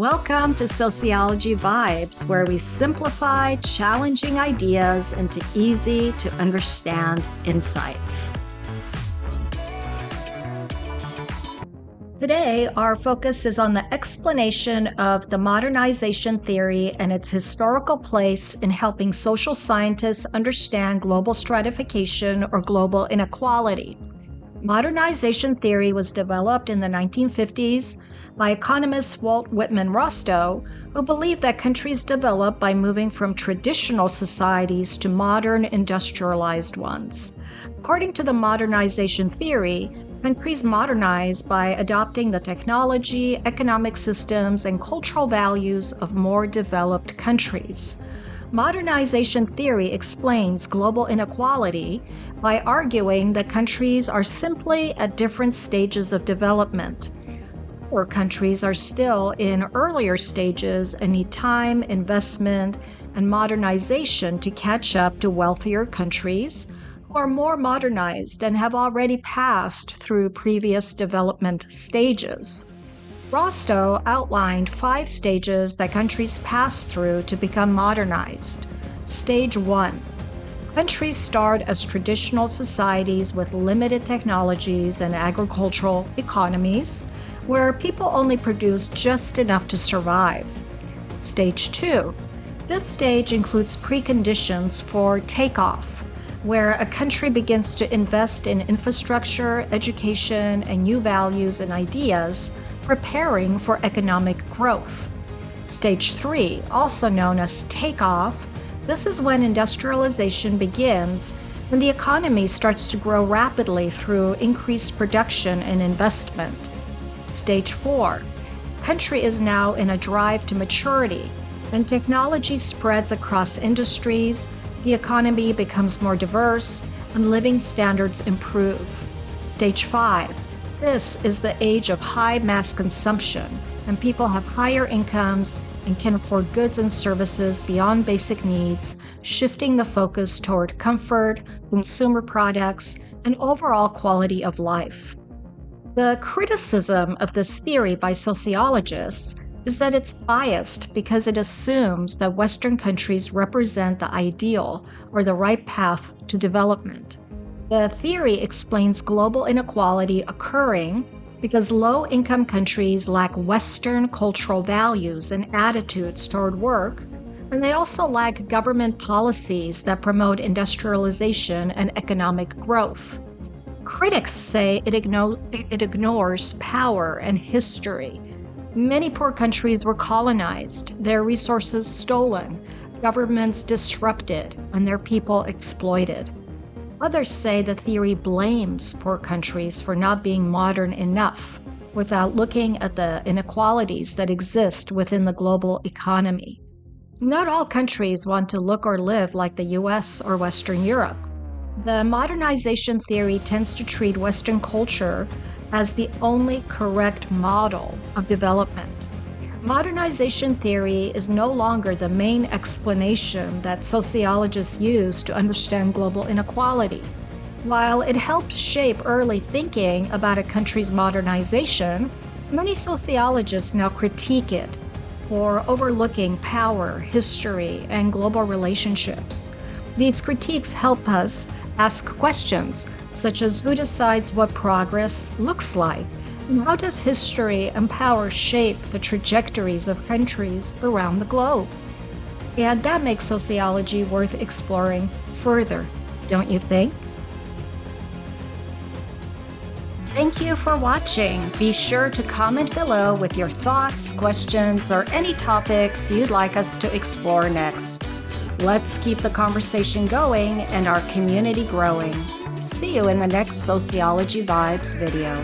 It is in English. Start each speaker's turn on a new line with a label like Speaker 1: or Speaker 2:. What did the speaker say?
Speaker 1: Welcome to Sociology Vibes, where we simplify challenging ideas into easy to understand insights. Today, our focus is on the explanation of the modernization theory and its historical place in helping social scientists understand global stratification or global inequality. Modernization theory was developed in the 1950s by economist Walt Whitman Rostow, who believed that countries develop by moving from traditional societies to modern industrialized ones. According to the modernization theory, countries modernize by adopting the technology, economic systems, and cultural values of more developed countries. Modernization theory explains global inequality by arguing that countries are simply at different stages of development. Poor countries are still in earlier stages and need time, investment, and modernization to catch up to wealthier countries who are more modernized and have already passed through previous development stages. Rostow outlined 5 stages that countries pass through to become modernized. Stage 1. Countries start as traditional societies with limited technologies and agricultural economies, where people only produce just enough to survive. Stage 2. This stage includes preconditions for takeoff, where a country begins to invest in infrastructure, education, and new values and ideas, preparing for economic growth. Stage 3, also known as takeoff, this is when industrialization begins and the economy starts to grow rapidly through increased production and investment. Stage 4, country is now in a drive to maturity, and technology spreads across industries, the economy becomes more diverse, and living standards improve. Stage 5, this is the age of high mass consumption, and people have higher incomes and can afford goods and services beyond basic needs, shifting the focus toward comfort, consumer products, and overall quality of life. The criticism of this theory by sociologists is that it's biased because it assumes that Western countries represent the ideal or the right path to development. The theory explains global inequality occurring because low-income countries lack Western cultural values and attitudes toward work, and they also lack government policies that promote industrialization and economic growth. Critics say it ignores power and history. Many poor countries were colonized, their resources stolen, governments disrupted, and their people exploited. Others say the theory blames poor countries for not being modern enough, without looking at the inequalities that exist within the global economy. Not all countries want to look or live like the US or Western Europe. The modernization theory tends to treat Western culture as the only correct model of development. Modernization theory is no longer the main explanation that sociologists use to understand global inequality. While it helped shape early thinking about a country's modernization, many sociologists now critique it for overlooking power, history, and global relationships. These critiques help us ask questions such as who decides what progress looks like, and how does history and power shape the trajectories of countries around the globe? And that makes sociology worth exploring further, don't you think? Thank you for watching. Be sure to comment below with your thoughts, questions, or any topics you'd like us to explore next. Let's keep the conversation going and our community growing. See you in the next Sociology Vibes video.